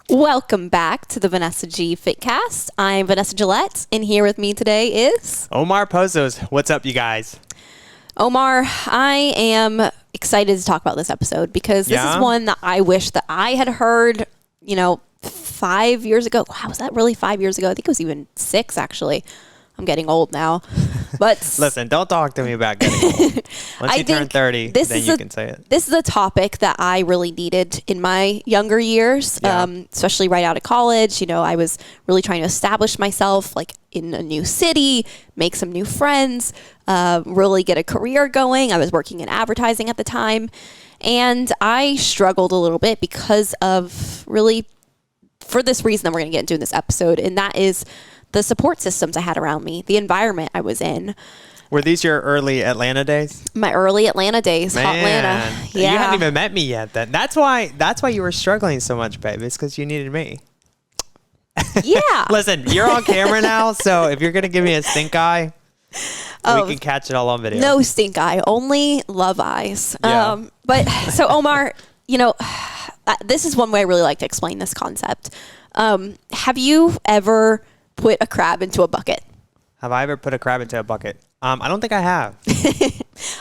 Welcome back to the Vanessa G Fitcast. I'm Vanessa Gillette, and here with me today is... Omar Pozos. What's up, you guys? Omar, I am excited to talk about this episode because this is one that I wish that I had heard, 5 years ago. Wow, was that really 5 years ago? I think it was even 6, actually. I'm getting old now. But listen, don't talk to me about getting old. Once you turn 30, then you can say it. This is a topic that I really needed in my younger years, especially right out of college. I was really trying to establish myself like in a new city, make some new friends, really get a career going. I was working in advertising at the time, and I struggled a little bit because of really, for this reason that we're going to get into in this episode, and that is the support systems I had around me, the environment I was in. Were these your early Atlanta days? My early Atlanta days, hot Atlanta. Yeah. You hadn't even met me yet then. That's why you were struggling so much, babe. It's because you needed me. Yeah. Listen, you're on camera now, so if you're going to give me a stink eye, we can catch it all on video. No stink eye, only love eyes. Yeah. But so Omar, this is one way I really like to explain this concept. Have you ever put a crab into a bucket? Have I ever put a crab into a bucket? I don't think I have.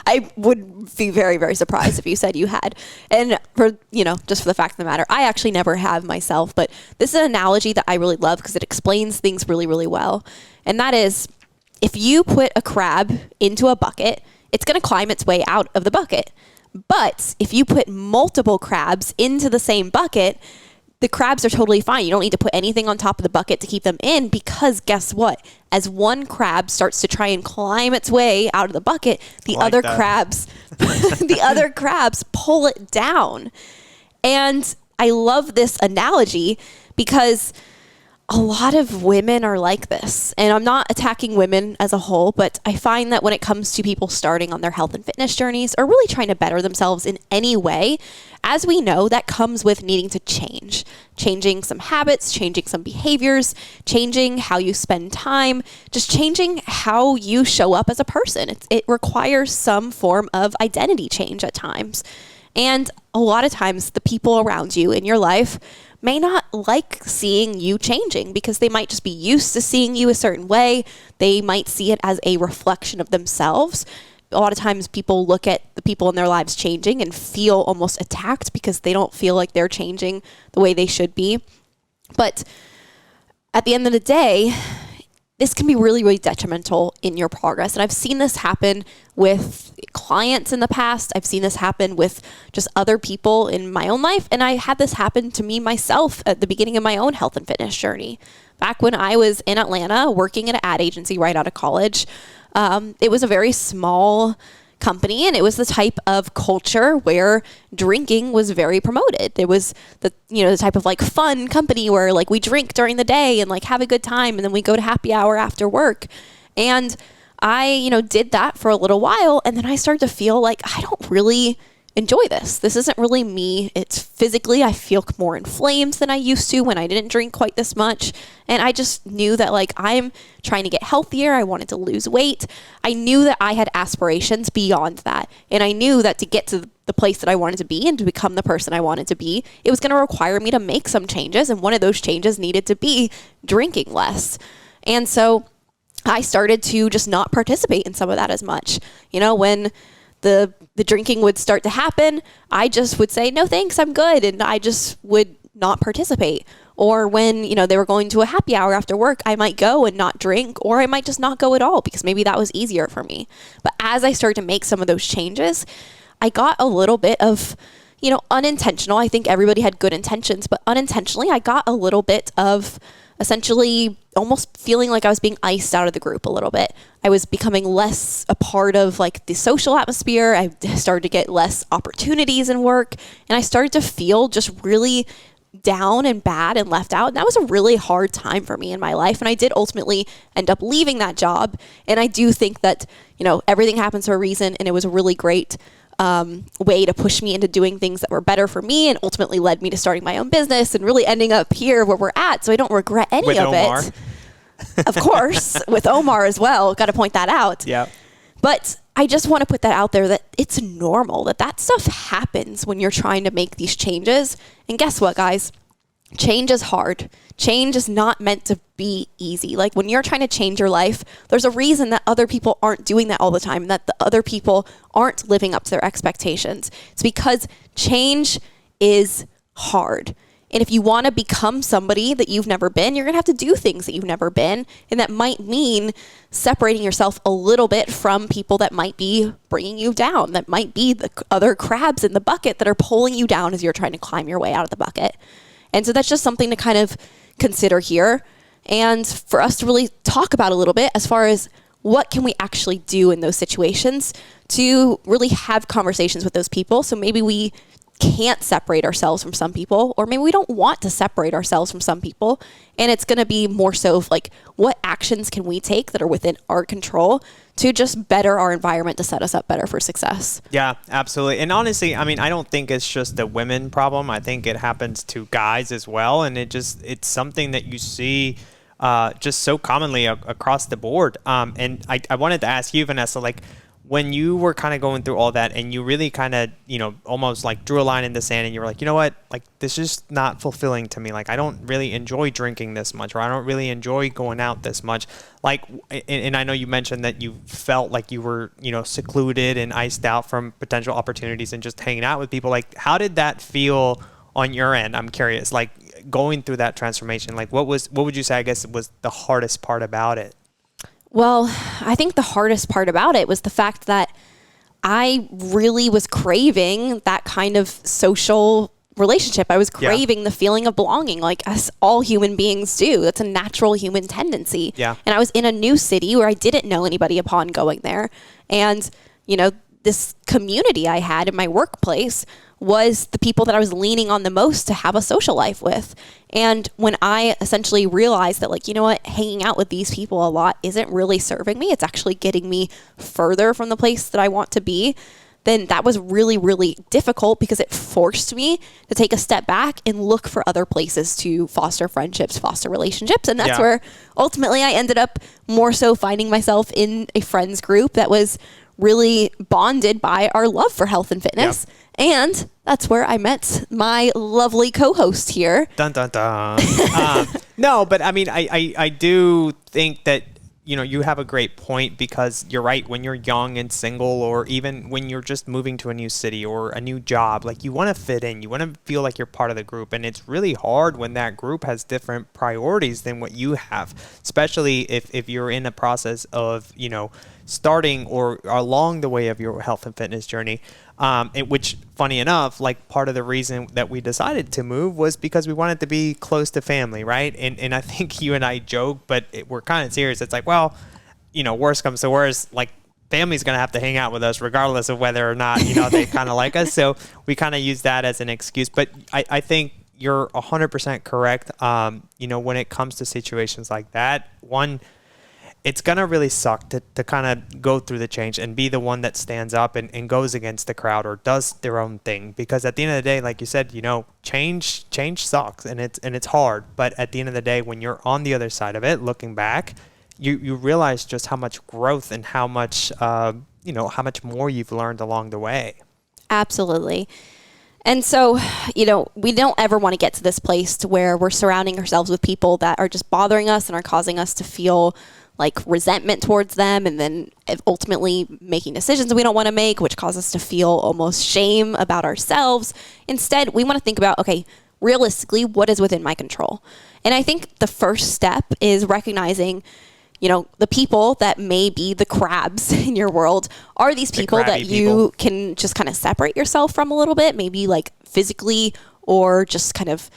I would be very, very surprised if you said you had. And for, just for the fact of the matter, I actually never have myself, but this is an analogy that I really love because it explains things really, really well. And that is, if you put a crab into a bucket, it's going to climb its way out of the bucket. But if you put multiple crabs into the same bucket, the crabs are totally fine. You don't need to put anything on top of the bucket to keep them in because guess what? As one crab starts to try and climb its way out of the bucket, the other crabs pull it down. And I love this analogy because a lot of women are like this. And I'm not attacking women as a whole, but I find that when it comes to people starting on their health and fitness journeys or really trying to better themselves in any way, as we know, that comes with needing to change. Changing some habits, changing some behaviors, changing how you spend time, just changing how you show up as a person. It requires some form of identity change at times. And a lot of times the people around you in your life may not like seeing you changing because they might just be used to seeing you a certain way. They might see it as a reflection of themselves. A lot of times people look at the people in their lives changing and feel almost attacked because they don't feel like they're changing the way they should be. But at the end of the day, this can be really, really detrimental in your progress. And I've seen this happen with clients in the past. I've seen this happen with just other people in my own life. And I had this happen to me myself at the beginning of my own health and fitness journey. Back when I was in Atlanta working at an ad agency right out of college, it was a very small company, and it was the type of culture where drinking was very promoted. It was the type of like fun company where like we drink during the day and like have a good time, and then we go to happy hour after work. And I, did that for a little while, and then I started to feel like I don't really enjoy this. This isn't really me. It's physically, I feel more inflamed than I used to when I didn't drink quite this much. And I just knew that like I'm trying to get healthier. I wanted to lose weight. I knew that I had aspirations beyond that. And I knew that to get to the place that I wanted to be and to become the person I wanted to be, it was going to require me to make some changes. And one of those changes needed to be drinking less. And so I started to just not participate in some of that as much. When the drinking would start to happen, I just would say, no, thanks, I'm good. And I just would not participate. Or when, they were going to a happy hour after work, I might go and not drink, or I might just not go at all because maybe that was easier for me. But as I started to make some of those changes, I got a little bit of, unintentional. I think everybody had good intentions, but unintentionally, I got a little bit of essentially almost feeling like I was being iced out of the group a little bit. I was becoming less a part of like the social atmosphere. I started to get less opportunities in work, and I started to feel just really down and bad and left out. And that was a really hard time for me in my life. And I did ultimately end up leaving that job. And I do think that, everything happens for a reason, and it was a really great way to push me into doing things that were better for me and ultimately led me to starting my own business and really ending up here where we're at. So I don't regret any of Omar. it. Of course, with Omar as well. Got to point that out. Yeah. But I just want to put that out there that it's normal, that stuff happens when you're trying to make these changes. And guess what, guys? change is hard. Change is not meant to be easy. Like when you're trying to change your life, there's a reason that other people aren't doing that all the time, and that the other people aren't living up to their expectations. It's because change is hard. And if you want to become somebody that you've never been, you're going to have to do things that you've never been. And that might mean separating yourself a little bit from people that might be bringing you down, that might be the other crabs in the bucket that are pulling you down as you're trying to climb your way out of the bucket. And so that's just something to kind of consider here, and for us to really talk about a little bit as far as what can we actually do in those situations to really have conversations with those people. So maybe we can't separate ourselves from some people, or maybe we don't want to separate ourselves from some people. And it's going to be more so of like, what actions can we take that are within our control to just better our environment to set us up better for success? Yeah, absolutely. And honestly, I mean, I don't think it's just a women problem. I think it happens to guys as well. And it's something that you see just so commonly across the board. And I wanted to ask you, Vanessa, like, when you were kind of going through all that and you really kind of, almost like drew a line in the sand and you were like, you know what, like this is not fulfilling to me. Like I don't really enjoy drinking this much, or I don't really enjoy going out this much. Like, and I know you mentioned that you felt like you were, secluded and iced out from potential opportunities and just hanging out with people. Like, how did that feel on your end? I'm curious, like going through that transformation, like what would you say, I guess, was the hardest part about it? Well, I think the hardest part about it was the fact that I really was craving that kind of social relationship. I was craving the feeling of belonging, like as all human beings do. That's a natural human tendency. Yeah. And I was in a new city where I didn't know anybody upon going there. And, this community I had in my workplace was the people that I was leaning on the most to have a social life with. And when I essentially realized that, like, you know what, hanging out with these people a lot isn't really serving me, it's actually getting me further from the place that I want to be, then that was really, really difficult because it forced me to take a step back and look for other places to foster friendships, foster relationships. And that's where ultimately I ended up more so finding myself in a friends group that was really bonded by our love for health and fitness. And that's where I met my lovely co-host here. Dun, dun, dun. No, but I mean, I do think that, you have a great point, because you're right. When you're young and single, or even when you're just moving to a new city or a new job, like you want to fit in, you want to feel like you're part of the group. And it's really hard when that group has different priorities than what you have, especially if you're in a process of, starting or along the way of your health and fitness journey. Which, funny enough, like part of the reason that we decided to move was because we wanted to be close to family, right? And I think you and I joke, but we're kind of serious. It's like, well, worst comes to worst, like family's going to have to hang out with us regardless of whether or not, they kind of like us. So we kind of use that as an excuse. But I think you're 100% correct. When it comes to situations like that, it's going to really suck to kind of go through the change and be the one that stands up and goes against the crowd or does their own thing. Because at the end of the day, like you said, change sucks and it's hard. But at the end of the day, when you're on the other side of it, looking back, you realize just how much growth and how much, how much more you've learned along the way. Absolutely. And so, we don't ever want to get to this place to where we're surrounding ourselves with people that are just bothering us and are causing us to feel like resentment towards them, and then ultimately making decisions we don't want to make, which cause us to feel almost shame about ourselves. Instead, we want to think about, okay, realistically, what is within my control? And I think the first step is recognizing, the people that may be the crabs in your world are these people that you can just kind of separate yourself from a little bit, maybe like physically or just kind of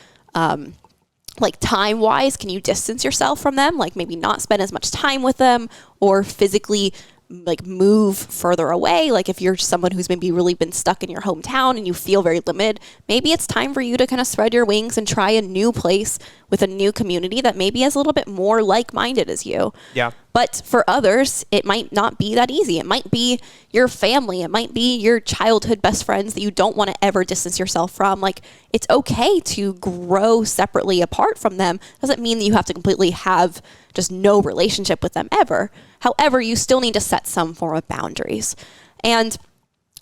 like time wise. Can you distance yourself from them? Like maybe not spend as much time with them, or physically like move further away. Like if you're someone who's maybe really been stuck in your hometown and you feel very limited, maybe it's time for you to kind of spread your wings and try a new place with a new community that maybe is a little bit more like-minded as you. Yeah. But for others, it might not be that easy. It might be your family. It might be your childhood best friends that you don't want to ever distance yourself from. Like, it's okay to grow separately apart from them. Doesn't mean that you have to completely have just no relationship with them ever. However, you still need to set some form of boundaries. And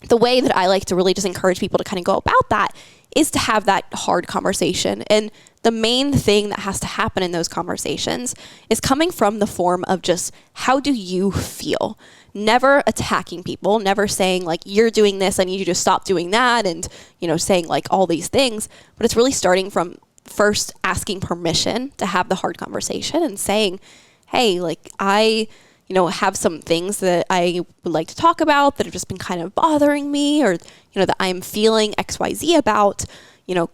the way that I like to really just encourage people to kind of go about that is to have that hard conversation. And the main thing that has to happen in those conversations is coming from the form of just, how do you feel? Never attacking people, never saying like, you're doing this, I need you to stop doing that, and saying like all these things. But it's really starting from first asking permission to have the hard conversation and saying, hey, like I have some things that I would like to talk about that have just been kind of bothering me, or that I'm feeling XYZ about.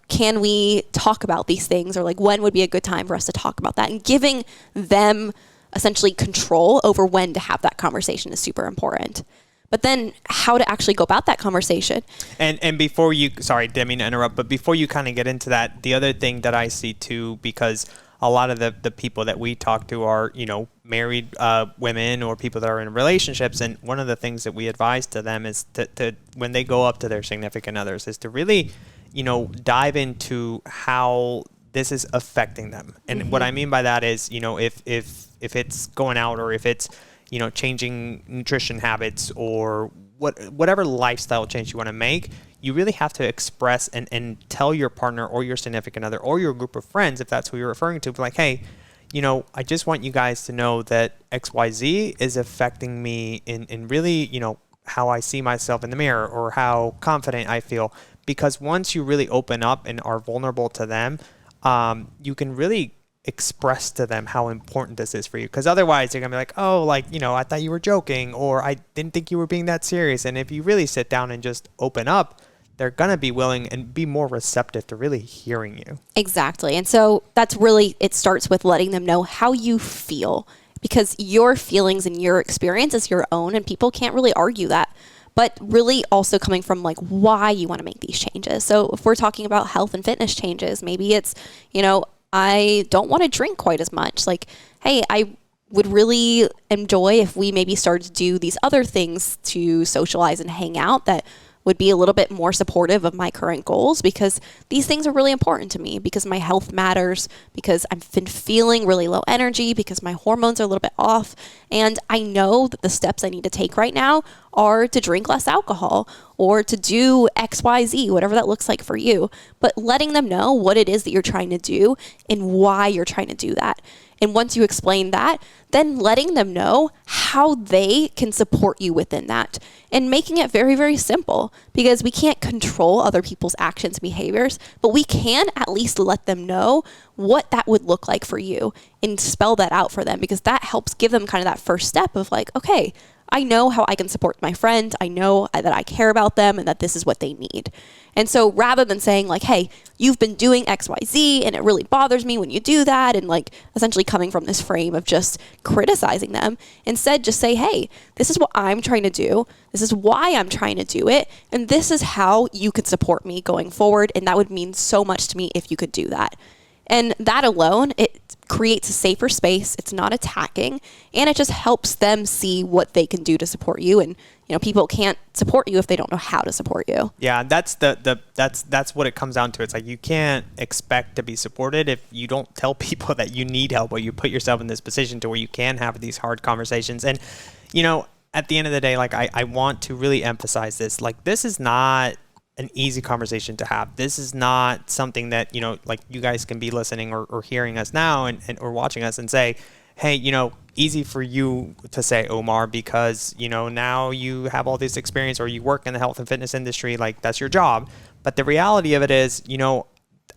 Can we talk about these things, or like when would be a good time for us to talk about that? And giving them essentially control over when to have that conversation is super important. But then how to actually go about that conversation. And before you, sorry, didn't mean to interrupt, but before you kind of get into that, the other thing that I see too, because a lot of the people that we talk to are, married women or people that are in relationships. And one of the things that we advise to them is to when they go up to their significant others, is to really, dive into how this is affecting them. And what I mean by that is, if it's going out, or if it's, changing nutrition habits, or whatever lifestyle change you want to make, you really have to express and tell your partner or your significant other or your group of friends, if that's who you're referring to, like, hey, I just want you guys to know that XYZ is affecting me in really, how I see myself in the mirror, or how confident I feel. Because once you really open up and are vulnerable to them, you can really express to them how important this is for you. Because otherwise they're gonna be like, oh, like, I thought you were joking, or I didn't think you were being that serious. And if you really sit down and just open up, they're gonna be willing and be more receptive to really hearing you. Exactly. And so that's really, it starts with letting them know how you feel, because your feelings and your experience is your own, and people can't really argue that. But really also coming from like why you want to make these changes. So if we're talking about health and fitness changes, maybe it's, I don't want to drink quite as much. Like, hey, I would really enjoy if we maybe started to do these other things to socialize and hang out that would be a little bit more supportive of my current goals, because these things are really important to me, because my health matters, because I've been feeling really low energy, because my hormones are a little bit off. And I know that the steps I need to take right now are to drink less alcohol, or to do XYZ, whatever that looks like for you. But letting them know what it is that you're trying to do and why you're trying to do that. And once you explain that, then letting them know how they can support you within that, and making it very, very simple, because we can't control other people's actions and behaviors, but we can at least let them know what that would look like for you and spell that out for them, because that helps give them kind of that first step of like, okay, I know how I can support my friend. I know that I care about them and that this is what they need. And so rather than saying like, hey, you've been doing XYZ and it really bothers me when you do that, and like essentially coming from this frame of just criticizing them, instead just say, hey, this is what I'm trying to do. This is why I'm trying to do it. And this is how you could support me going forward. And that would mean so much to me if you could do that. And that alone, it creates a safer space. It's not attacking, and it just helps them see what they can do to support you. And people can't support you if they don't know how to support you. Yeah, that's that's what it comes down to. It's like you can't expect to be supported if you don't tell people that you need help, or you put yourself in this position to where you can have these hard conversations. And at the end of the day, like I want to really emphasize this. Like, this is not an easy conversation to have. This is not something that, like you guys can be listening or hearing us now and or watching us and say, hey, easy for you to say, Omar, because, now you have all this experience, or you work in the health and fitness industry, like that's your job. But the reality of it is,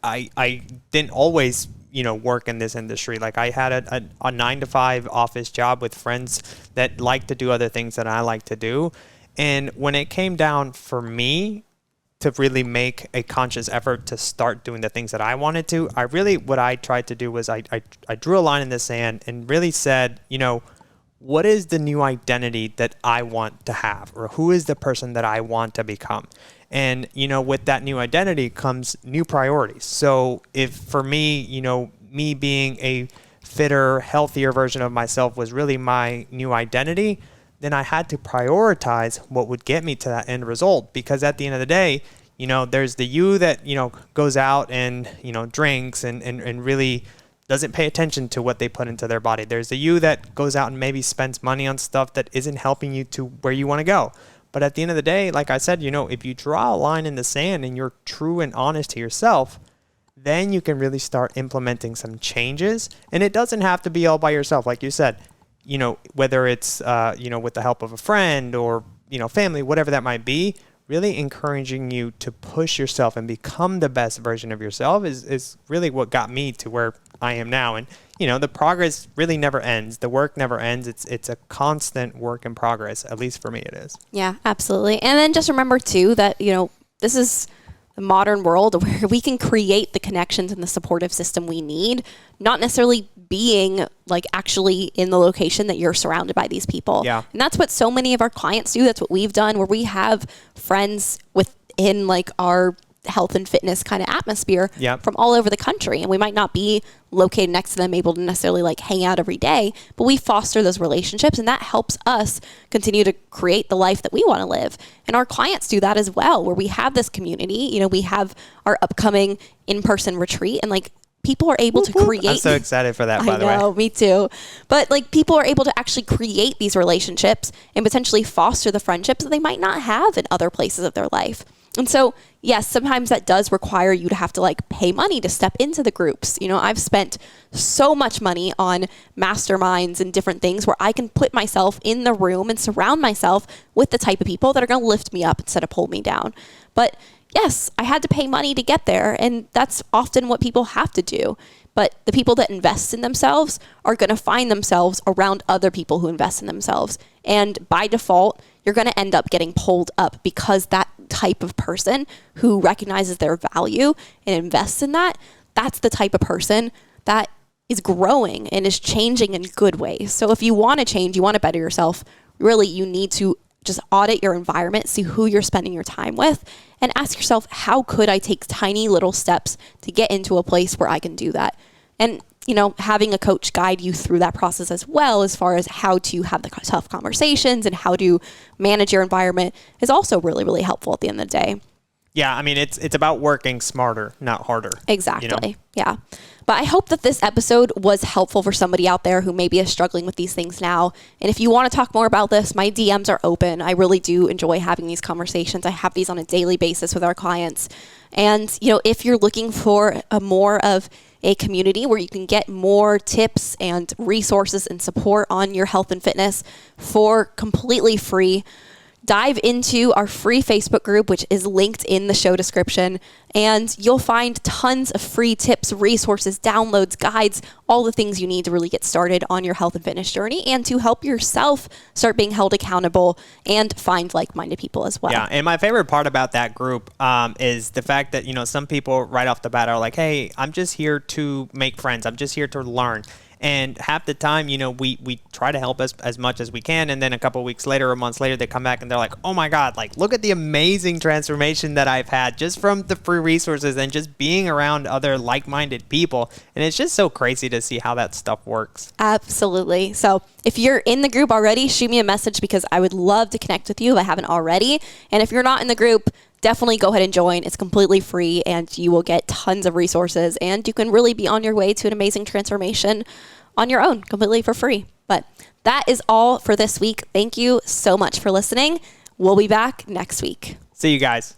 I didn't always, work in this industry. Like, I had a 9-to-5 office job with friends that like to do other things that I like to do. And when it came down for me to really make a conscious effort to start doing the things that I wanted to, what I tried to do was I drew a line in the sand and really said, what is the new identity that I want to have, or who is the person that I want to become? And, with that new identity comes new priorities. So if for me, me being a fitter, healthier version of myself was really my new identity, then I had to prioritize what would get me to that end result. Because at the end of the day, there's the you that, goes out and, drinks and really doesn't pay attention to what they put into their body. There's the you that goes out and maybe spends money on stuff that isn't helping you to where you want to go. But at the end of the day, like I said, if you draw a line in the sand and you're true and honest to yourself, then you can really start implementing some changes. And it doesn't have to be all by yourself. Like you said, whether it's, with the help of a friend or, family, whatever that might be, really encouraging you to push yourself and become the best version of yourself is really what got me to where I am now. And, the progress really never ends. The work never ends. It's a constant work in progress. At least for me, it is. Yeah, absolutely. And then just remember too that, this is the modern world where we can create the connections and the supportive system we need, not necessarily being like actually in the location that you're surrounded by these people. Yeah. And that's what so many of our clients do. That's what we've done, where we have friends within like our health and fitness kind of atmosphere from all over the country. And we might not be located next to them, able to necessarily like hang out every day, but we foster those relationships, and that helps us continue to create the life that we want to live. And our clients do that as well, where we have this community. We have our upcoming in-person retreat, and like people are able to create. I'm so excited for that, by the way. I know, me too. But like people are able to actually create these relationships and potentially foster the friendships that they might not have in other places of their life. And so, yes, sometimes that does require you to have to like pay money to step into the groups. I've spent so much money on masterminds and different things where I can put myself in the room and surround myself with the type of people that are going to lift me up instead of pull me down. But yes, I had to pay money to get there, and that's often what people have to do. But the people that invest in themselves are going to find themselves around other people who invest in themselves. And by default, you're going to end up getting pulled up, because that type of person who recognizes their value and invests in that, that's the type of person that is growing and is changing in good ways. So if you want to change, you want to better yourself, really you need to just audit your environment, see who you're spending your time with, and ask yourself, how could I take tiny little steps to get into a place where I can do that? And, having a coach guide you through that process as well, as far as how to have the tough conversations and how to manage your environment, is also really, really helpful at the end of the day. Yeah, I mean, it's about working smarter, not harder. Exactly. Yeah. But I hope that this episode was helpful for somebody out there who maybe is struggling with these things now. And if you want to talk more about this, my DMs are open. I really do enjoy having these conversations. I have these on a daily basis with our clients. And, if you're looking for more of a community where you can get more tips and resources and support on your health and fitness for completely free, dive into our free Facebook group, which is linked in the show description, and you'll find tons of free tips, resources, downloads, guides, all the things you need to really get started on your health and fitness journey, and to help yourself start being held accountable and find like-minded people as well. Yeah, and my favorite part about that group is the fact that, some people right off the bat are like, hey, I'm just here to make friends. I'm just here to learn. And half the time, we try to help as much as we can. And then a couple of weeks later or months later, they come back and they're like, oh my God, like, look at the amazing transformation that I've had just from the free resources and just being around other like-minded people. And it's just so crazy to see how that stuff works. Absolutely. So if you're in the group already, shoot me a message, because I would love to connect with you if I haven't already. And if you're not in the group, definitely go ahead and join. It's completely free, and you will get tons of resources, and you can really be on your way to an amazing transformation on your own, completely for free. But that is all for this week. Thank you so much for listening. We'll be back next week. See you guys.